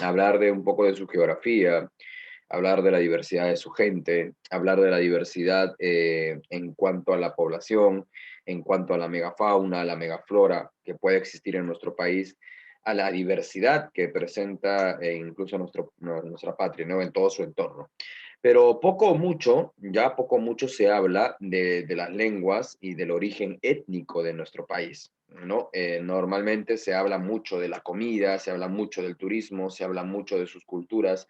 hablar de un poco de su geografía, hablar de la diversidad de su gente, hablar de la diversidad en cuanto a la población, en cuanto a la megafauna, a la megaflora que puede existir en nuestro país, a la diversidad que presenta incluso nuestra patria, ¿no? En todo su entorno. Pero poco o mucho, ya poco o mucho se habla de las lenguas y del origen étnico de nuestro país, ¿no? Normalmente se habla mucho de la comida, se habla mucho del turismo, se habla mucho de sus culturas,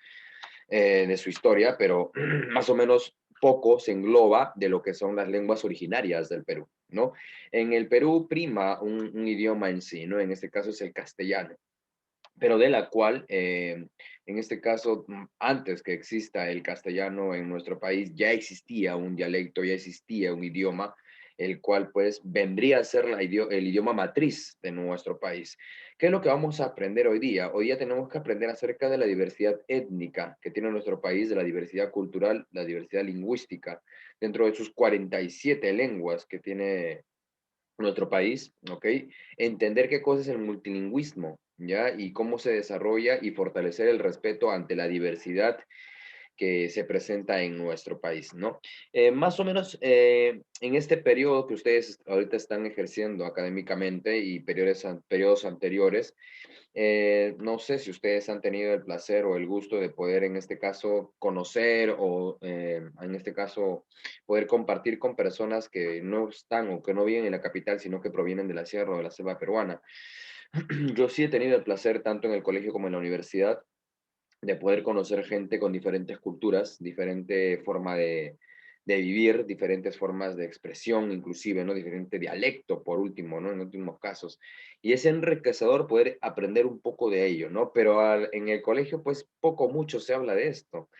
de su historia, pero más o menos poco se engloba de lo que son las lenguas originarias del Perú, ¿no? En el Perú prima un idioma en sí, ¿no? En este caso es el castellano, pero de la cual, en este caso, antes que exista el castellano en nuestro país, ya existía un dialecto, ya existía un idioma, el cual pues vendría a ser el idioma matriz de nuestro país. ¿Qué es lo que vamos a aprender hoy día? Hoy día tenemos que aprender acerca de la diversidad étnica que tiene nuestro país, de la diversidad cultural, la diversidad lingüística, dentro de sus 47 lenguas que tiene nuestro país, ¿ok? Entender qué cosa es el multilingüismo, ¿ya? Y cómo se desarrolla y fortalecer el respeto ante la diversidad que se presenta en nuestro país, ¿no? Más o menos en este periodo que ustedes ahorita están ejerciendo académicamente y periodos anteriores, no sé si ustedes han tenido el placer o el gusto de poder, en este caso, conocer o, en este caso, poder compartir con personas que no están o que no viven en la capital, sino que provienen de la sierra o de la selva peruana. Yo sí he tenido el placer, tanto en el colegio como en la universidad, de poder conocer gente con diferentes culturas, diferente forma de vivir, diferentes formas de expresión, inclusive, ¿no? Diferente dialecto, por último, ¿no? En últimos casos. Y es enriquecedor poder aprender un poco de ello, ¿no? Pero en el colegio, pues, poco o mucho se habla de esto.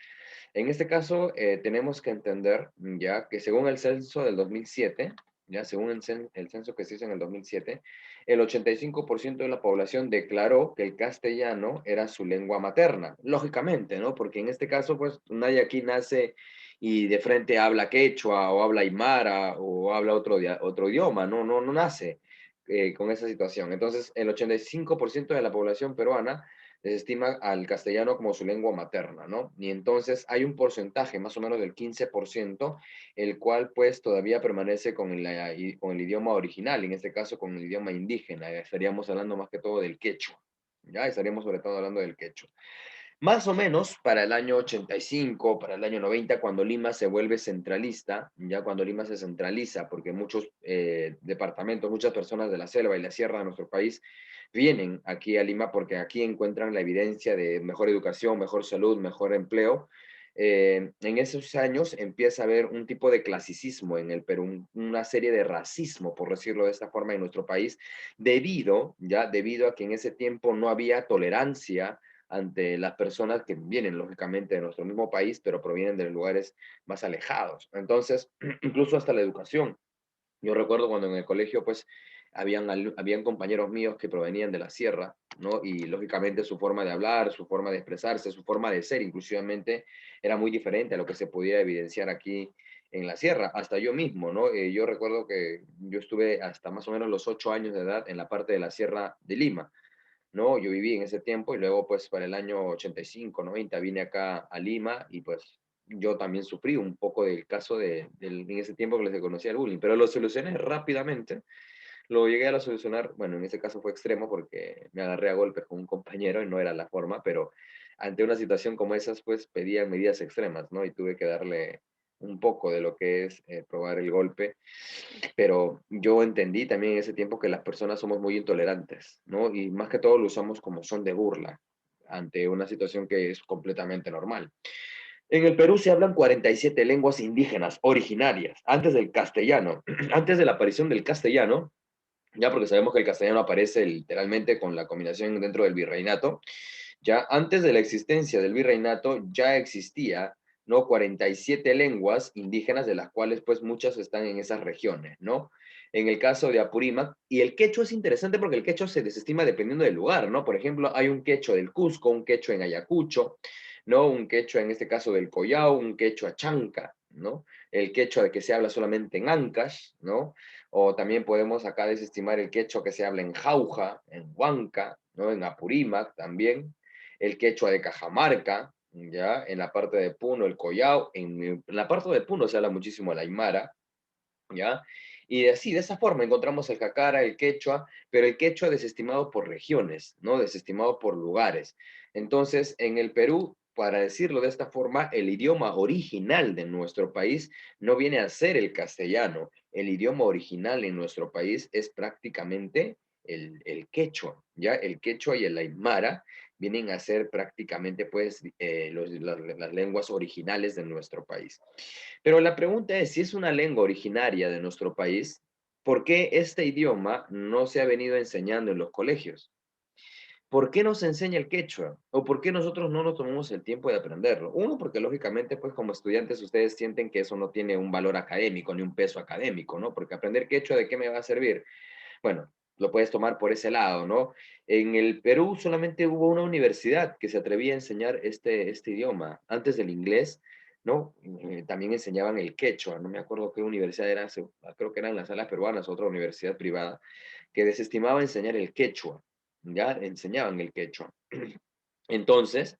En este caso, tenemos que entender, ya, que según el censo del 2007, ya, según el censo que se hizo en el 2007, el 85% de la población declaró que el castellano era su lengua materna. Lógicamente, ¿no? Porque en este caso, pues, nadie aquí nace y de frente habla quechua o habla aymara o habla otro idioma, no, no, no nace con esa situación. Entonces, el 85% de la población peruana desestima al castellano como su lengua materna, ¿no? Y entonces hay un porcentaje, más o menos del 15%, el cual pues todavía permanece con el idioma original, en este caso con el idioma indígena. Estaríamos hablando más que todo del quechua, ¿ya? Estaríamos sobre todo hablando del quechua. Más o menos para el año 85, para el año 90, cuando Lima se vuelve centralista, ya cuando Lima se centraliza, porque muchos departamentos, muchas personas de la selva y la sierra de nuestro país vienen aquí a Lima porque aquí encuentran la evidencia de mejor educación, mejor salud, mejor empleo. En esos años empieza a haber un tipo de clasicismo en el Perú, una serie de racismo, por decirlo de esta forma, en nuestro país, debido a que en ese tiempo no había tolerancia ante las personas que vienen, lógicamente, de nuestro mismo país, pero provienen de lugares más alejados. Entonces, incluso hasta la educación. Yo recuerdo cuando en el colegio, pues, habían compañeros míos que provenían de la sierra, ¿no? Y lógicamente su forma de hablar, su forma de expresarse, su forma de ser, inclusivamente, era muy diferente a lo que se podía evidenciar aquí en la sierra, hasta yo mismo, ¿no? Yo recuerdo que yo estuve hasta más o menos los 8 años de edad en la parte de la sierra de Lima, ¿no? Yo viví en ese tiempo y luego pues para el año 85, 90 vine acá a Lima y pues yo también sufrí un poco del caso en ese tiempo que les conocía el bullying, pero lo solucioné rápidamente. Lo llegué a solucionar, bueno, en ese caso fue extremo porque me agarré a golpes con un compañero y no era la forma, pero ante una situación como esas, pues pedían medidas extremas, ¿no? Y tuve que darle un poco de lo que es probar el golpe, pero yo entendí también en ese tiempo que las personas somos muy intolerantes, ¿no? Y más que todo lo usamos como son de burla ante una situación que es completamente normal. En el Perú se hablan 47 lenguas indígenas originarias, antes del castellano, antes de la aparición del castellano, ya porque sabemos que el castellano aparece literalmente con la combinación dentro del virreinato, ya antes de la existencia del virreinato ya existía, ¿no? 47 lenguas indígenas, de las cuales pues muchas están en esas regiones, ¿no? En el caso de Apurímac, y el quechua es interesante porque el quechua se desestima dependiendo del lugar, ¿no? Por ejemplo, hay un quechua del Cusco, un quechua en Ayacucho, ¿no? Un quechua en este caso del Collao, un quechua chanca, ¿no? El quechua de que se habla solamente en Ancash, ¿no? O también podemos acá desestimar el quechua que se habla en Jauja, en Huanca, ¿no? En Apurímac también. el quechua de Cajamarca, ¿ya? En la parte de Puno, el Collao, en la parte de Puno se habla muchísimo el Aymara, ¿ya? Y así, de esa forma encontramos el jacara, el quechua, pero el quechua desestimado por regiones, ¿no? Desestimado por lugares. Entonces, en el Perú, para decirlo de esta forma, el idioma original de nuestro país no viene a ser el castellano. El idioma original en nuestro país es prácticamente el quechua, ¿ya? El quechua y el aymara vienen a ser prácticamente, pues, las lenguas originales de nuestro país. Pero la pregunta es, si es una lengua originaria de nuestro país, ¿por qué este idioma no se ha venido enseñando en los colegios? ¿Por qué no se enseña el quechua? ¿O por qué nosotros no nos tomamos el tiempo de aprenderlo? Uno, porque lógicamente, pues como estudiantes ustedes sienten que eso no tiene un valor académico ni un peso académico, ¿no? Porque aprender quechua, ¿de qué me va a servir? Bueno, lo puedes tomar por ese lado, ¿no? En el Perú solamente hubo una universidad que se atrevía a enseñar este idioma. Antes del inglés, ¿no? También enseñaban el quechua. No me acuerdo qué universidad era, creo que eran las salas peruanas, otra universidad privada, que desestimaba enseñar el quechua. Ya enseñaban el quechua. Entonces,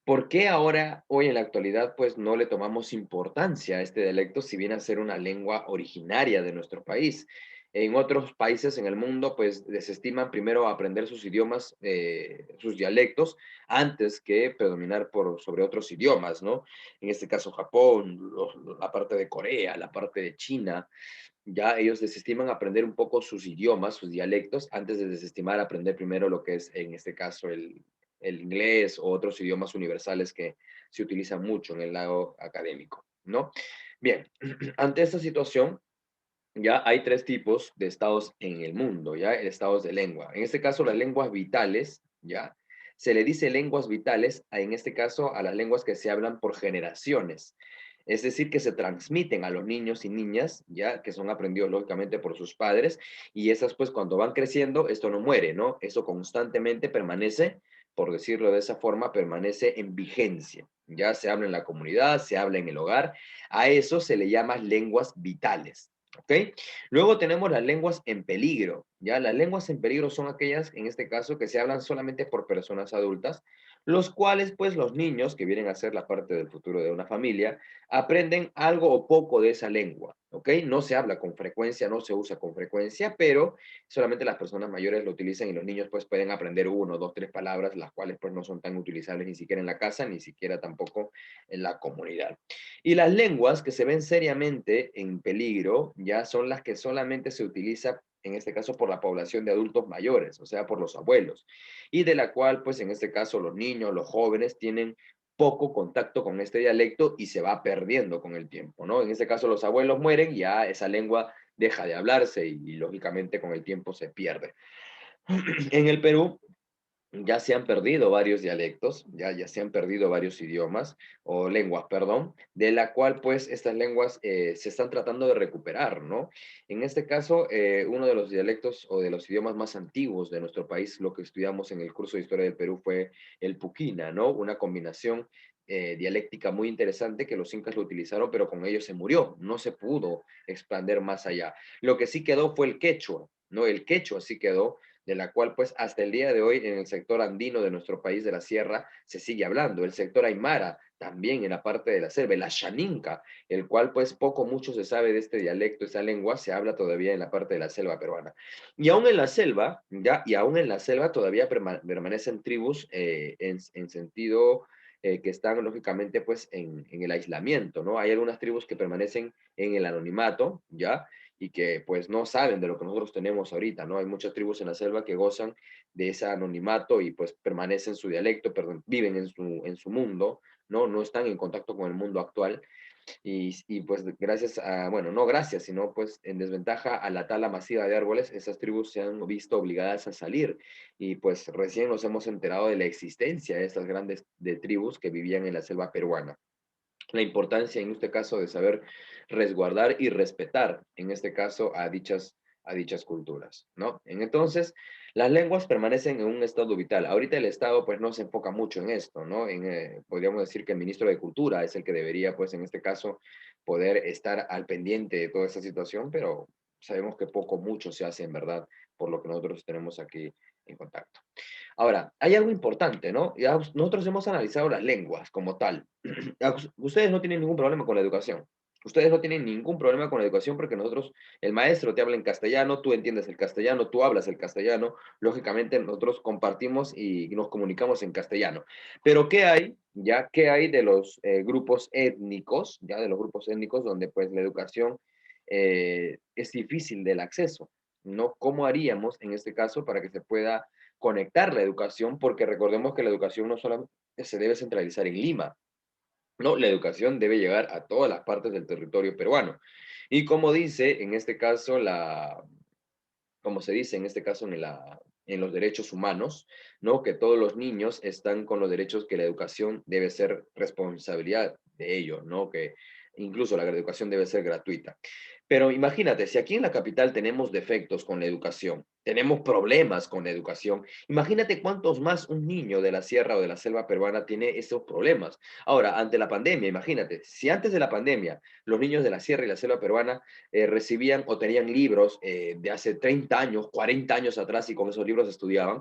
¿por qué ahora, hoy en la actualidad, pues no le tomamos importancia a este dialecto si viene a ser una lengua originaria de nuestro país? En otros países en el mundo, pues desestiman primero aprender sus idiomas, sus dialectos, antes que predominar sobre otros idiomas, ¿no? En este caso, Japón, la parte de Corea, la parte de China, ya ellos desestiman aprender un poco sus idiomas, sus dialectos, antes de desestimar aprender primero lo que es, en este caso, el inglés o otros idiomas universales que se utilizan mucho en el lado académico, ¿no? Bien, ante esta situación, ya hay tres tipos de estados en el mundo, ya estados de lengua. En este caso, las lenguas vitales, ya se le dice lenguas vitales, en este caso, a las lenguas que se hablan por generaciones. Es decir, que se transmiten a los niños y niñas, ya que son aprendidos lógicamente por sus padres, y esas pues cuando van creciendo, esto no muere, ¿no? Eso constantemente permanece, por decirlo de esa forma, permanece en vigencia. Ya se habla en la comunidad, se habla en el hogar, a eso se le llama lenguas vitales. ¿Ok? Luego tenemos las lenguas en peligro, ¿ya? Las lenguas en peligro son aquellas, en este caso, que se hablan solamente por personas adultas, los cuales, pues, los niños, que vienen a ser la parte del futuro de una familia, aprenden algo o poco de esa lengua, ¿ok? No se habla con frecuencia, no se usa con frecuencia, pero solamente las personas mayores lo utilizan y los niños, pues, pueden aprender uno, dos, tres palabras, las cuales, pues, no son tan utilizables ni siquiera en la casa, ni siquiera tampoco en la comunidad. Y las lenguas que se ven seriamente en peligro ya son las que solamente se utiliza, en este caso, por la población de adultos mayores, o sea, por los abuelos, y de la cual, pues, en este caso, los niños, los jóvenes tienen poco contacto con este dialecto y se va perdiendo con el tiempo, ¿no? En este caso, los abuelos mueren y ya esa lengua deja de hablarse y lógicamente con el tiempo se pierde. En el Perú, ya se han perdido varios dialectos, ya se han perdido varios idiomas o lenguas, perdón, de la cual pues estas lenguas se están tratando de recuperar, ¿no? En este caso, uno de los dialectos o de los idiomas más antiguos de nuestro país, lo que estudiamos en el curso de Historia del Perú fue el puquina, ¿no? Una combinación dialéctica muy interesante que los incas lo utilizaron, pero con ello se murió, no se pudo expander más allá. Lo que sí quedó fue el quechua, ¿no? El quechua sí quedó, de la cual pues hasta el día de hoy en el sector andino de nuestro país de la sierra se sigue hablando, el sector aymara también en la parte de la selva, la xaninca, el cual pues poco mucho se sabe de este dialecto, esta lengua se habla todavía en la parte de la selva peruana. Y aún en la selva, ya, y aún en la selva todavía permanecen tribus en sentido que están lógicamente pues en el aislamiento, ¿no? Hay algunas tribus que permanecen en el anonimato, ¿ya? Y que pues no saben de lo que nosotros tenemos ahorita, ¿no? Hay muchas tribus en la selva que gozan de ese anonimato y pues permanecen en su dialecto, perdón, viven en su mundo, ¿no? No están en contacto con el mundo actual y pues gracias a, bueno, no gracias, sino pues en desventaja a la tala masiva de árboles, esas tribus se han visto obligadas a salir y pues recién nos hemos enterado de la existencia de estas grandes de tribus que vivían en la selva peruana, la importancia en este caso de saber resguardar y respetar, en este caso, a dichas culturas, ¿no? Entonces, las lenguas permanecen en un estado vital. Ahorita el Estado, pues, no se enfoca mucho en esto, ¿no? Podríamos decir que el ministro de Cultura es el que debería, pues, en este caso, poder estar al pendiente de toda esta situación, pero sabemos que poco, mucho se hace, en verdad, por lo que nosotros tenemos aquí en contacto. Ahora, hay algo importante, ¿no? Nosotros hemos analizado las lenguas como tal. Ustedes no tienen ningún problema con la educación. Ustedes no tienen ningún problema con la educación porque nosotros, el maestro te habla en castellano, tú entiendes el castellano, tú hablas el castellano, lógicamente nosotros compartimos y nos comunicamos en castellano. Pero ¿qué hay? ¿Ya? ¿Qué hay de los grupos étnicos? ¿Ya? De los grupos étnicos donde pues la educación es difícil del acceso, ¿no? ¿Cómo haríamos en este caso para que se pueda conectar la educación? Porque recordemos que la educación no solamente se debe centralizar en Lima, no, la educación debe llegar a todas las partes del territorio peruano. Y como dice, en este caso, como se dice en este caso en los derechos humanos, ¿no? Que todos los niños están con los derechos, que la educación debe ser responsabilidad de ellos, ¿no? Que incluso la educación debe ser gratuita. Pero imagínate, si aquí en la capital tenemos defectos con la educación, tenemos problemas con la educación, imagínate cuántos más un niño de la sierra o de la selva peruana tiene esos problemas. Ahora, ante la pandemia, imagínate, si antes de la pandemia los niños de la sierra y la selva peruana recibían o tenían libros de hace 30 años, 40 años atrás y con esos libros estudiaban,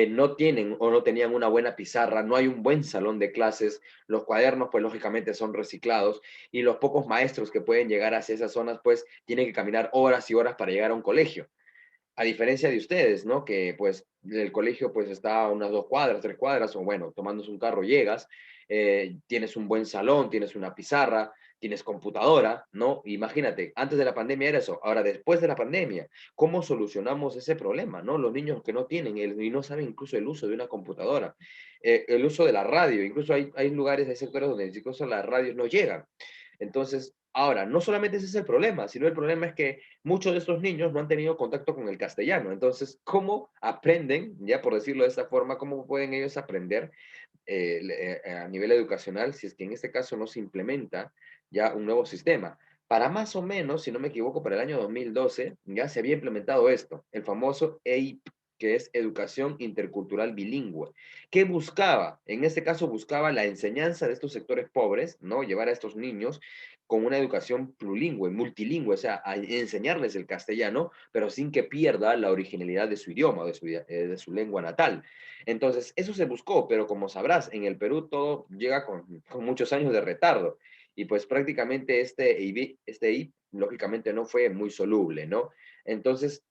no tienen o no tenían una buena pizarra, no hay un buen salón de clases, los cuadernos pues lógicamente son reciclados y los pocos maestros que pueden llegar hacia esas zonas pues tienen que caminar horas y horas para llegar a un colegio. A diferencia de ustedes, ¿no? Que pues el colegio pues está a unas 2 cuadras, 3 cuadras, o bueno, tomándose un carro llegas, tienes un buen salón, tienes una pizarra, tienes computadora, ¿no? Imagínate, antes de la pandemia era eso, ahora después de la pandemia, ¿cómo solucionamos ese problema, ¿no? Los niños que no tienen y no saben incluso el uso de una computadora, el uso de la radio, incluso hay lugares, hay sectores donde incluso las radios no llegan. Entonces, ahora, no solamente ese es el problema, sino el problema es que muchos de estos niños no han tenido contacto con el castellano. Entonces, ¿cómo aprenden, ya por decirlo de esta forma, cómo pueden ellos aprender a nivel educacional si es que en este caso no se implementa ya un nuevo sistema? Para más o menos, si no me equivoco, para el año 2012 ya se había implementado esto, el famoso EIP, que es Educación Intercultural Bilingüe. ¿Qué buscaba? En este caso buscaba la enseñanza de estos sectores pobres, ¿no? Llevar a estos niños con una educación plurilingüe, multilingüe, o sea, a enseñarles el castellano, pero sin que pierda la originalidad de su idioma, de su lengua natal. Entonces, eso se buscó, pero como sabrás, en el Perú todo llega con muchos años de retardo. Y pues prácticamente este I, lógicamente no fue muy soluble, ¿no? Entonces,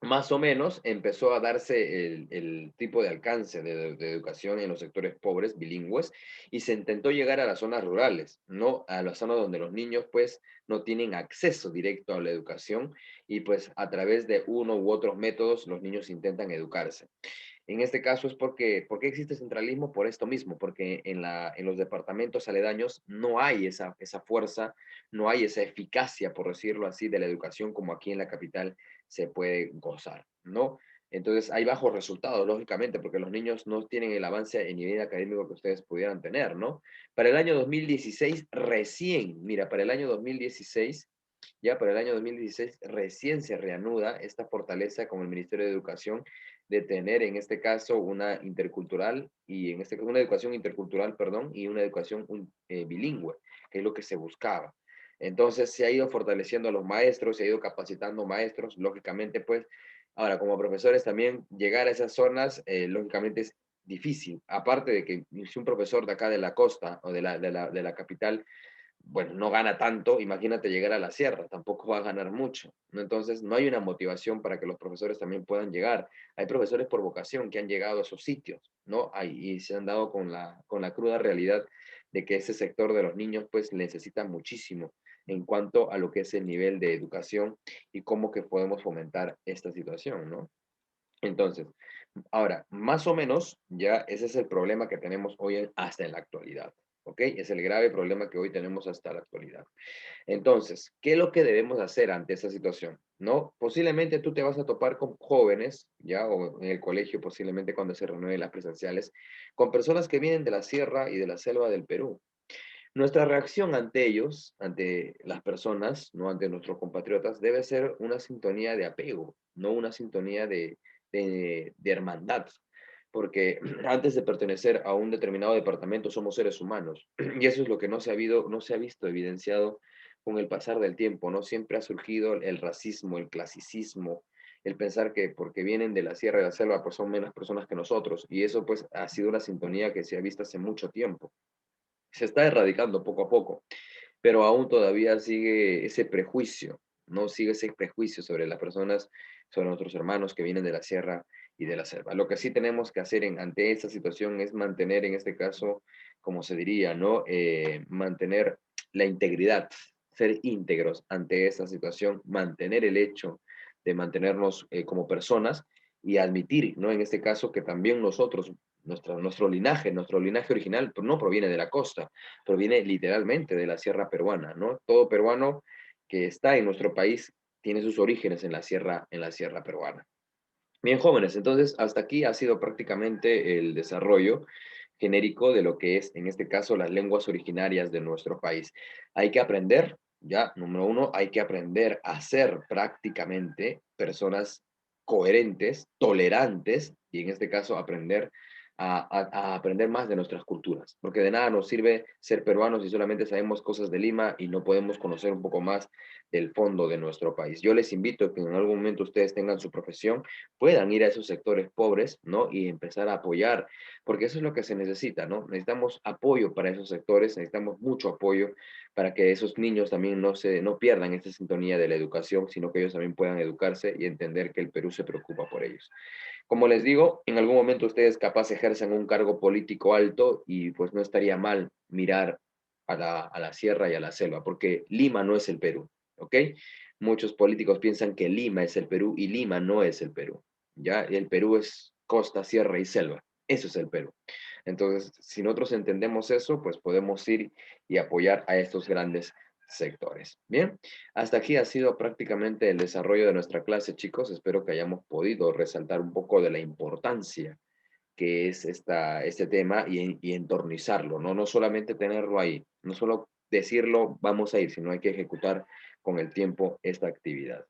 más o menos empezó a darse el tipo de alcance de educación en los sectores pobres, bilingües, y se intentó llegar a las zonas rurales, no a las zonas donde los niños pues no tienen acceso directo a la educación y pues a través de uno u otros métodos los niños intentan educarse. En este caso es ¿por qué existe centralismo? Por esto mismo, porque en los departamentos aledaños no hay esa fuerza, no hay esa eficacia, por decirlo así, de la educación como aquí en la capital se puede gozar, ¿no? Entonces hay bajos resultados, lógicamente, porque los niños no tienen el avance en nivel académico que ustedes pudieran tener, ¿no? Para el año 2016, recién, mira, para el año 2016, ya para el año 2016, recién se reanuda esta fortaleza con el Ministerio de Educación de tener en este caso una intercultural y en este caso una educación intercultural, perdón, y una educación bilingüe, que es lo que se buscaba. Entonces se ha ido fortaleciendo a los maestros, se ha ido capacitando maestros, lógicamente pues, ahora como profesores también llegar a esas zonas, lógicamente es difícil, aparte de que si un profesor de acá de la costa o de la capital bueno, no gana tanto, imagínate llegar a la sierra, tampoco va a ganar mucho, ¿no? Entonces, no hay una motivación para que los profesores también puedan llegar. Hay profesores por vocación que han llegado a esos sitios, ¿no? Y se han dado con la cruda realidad de que ese sector de los niños, pues, necesita muchísimo en cuanto a lo que es el nivel de educación y cómo que podemos fomentar esta situación, ¿no? Entonces, ahora, más o menos, ya ese es el problema que tenemos hoy hasta en la actualidad, ¿ok? Es el grave problema que hoy tenemos hasta la actualidad. Entonces, ¿qué es lo que debemos hacer ante esa situación? ¿No? Posiblemente tú te vas a topar con jóvenes, ya, o en el colegio, posiblemente cuando se reúnen las presenciales, con personas que vienen de la sierra y de la selva del Perú. Nuestra reacción ante ellos, ante las personas, no ante nuestros compatriotas, debe ser una sintonía de apego, no una sintonía de hermandad, porque antes de pertenecer a un determinado departamento somos seres humanos, y eso es lo que no se ha visto evidenciado con el pasar del tiempo, ¿no? Siempre ha surgido el racismo, el clasicismo, el pensar que porque vienen de la sierra de la selva, pues son menos personas que nosotros. Y eso pues ha sido una sintonía que se ha visto hace mucho tiempo. Se está erradicando poco a poco, pero aún todavía sigue ese prejuicio, ¿no? Sigue ese prejuicio sobre las personas, sobre nuestros hermanos que vienen de la sierra y de la selva. Lo que sí tenemos que hacer ante esta situación es mantener, en este caso, como se diría, ¿no? Mantener la integridad, ser íntegros ante esta situación, mantener el hecho de mantenernos como personas y admitir, ¿no? En este caso, que también nosotros, nuestro linaje original no proviene de la costa, proviene literalmente de la sierra peruana, ¿no? Todo peruano que está en nuestro país tiene sus orígenes en la sierra peruana. Bien, jóvenes, entonces hasta aquí ha sido prácticamente el desarrollo genérico de lo que es, en este caso, las lenguas originarias de nuestro país. Hay que aprender, ya, número uno, hay que aprender a ser prácticamente personas coherentes, tolerantes, y en este caso aprender a aprender más de nuestras culturas, porque de nada nos sirve ser peruanos si solamente sabemos cosas de Lima y no podemos conocer un poco más del fondo de nuestro país. Yo les invito a que en algún momento ustedes tengan su profesión, puedan ir a esos sectores pobres, ¿no? Y empezar a apoyar, porque eso es lo que se necesita, ¿no? Necesitamos apoyo para esos sectores, necesitamos mucho apoyo para que esos niños también no pierdan esta sintonía de la educación, sino que ellos también puedan educarse y entender que el Perú se preocupa por ellos. Como les digo, en algún momento ustedes capaz ejercen un cargo político alto y pues no estaría mal mirar a la sierra y a la selva, porque Lima no es el Perú, ¿ok? Muchos políticos piensan que Lima es el Perú y Lima no es el Perú, ¿ya? El Perú es costa, sierra y selva, eso es el Perú. Entonces, si nosotros entendemos eso, pues podemos ir y apoyar a estos grandes sectores. Bien, hasta aquí ha sido prácticamente el desarrollo de nuestra clase, chicos. Espero que hayamos podido resaltar un poco de la importancia que es este tema y entornizarlo, ¿no? No solamente tenerlo ahí, no solo decirlo, vamos a ir, sino hay que ejecutar con el tiempo esta actividad.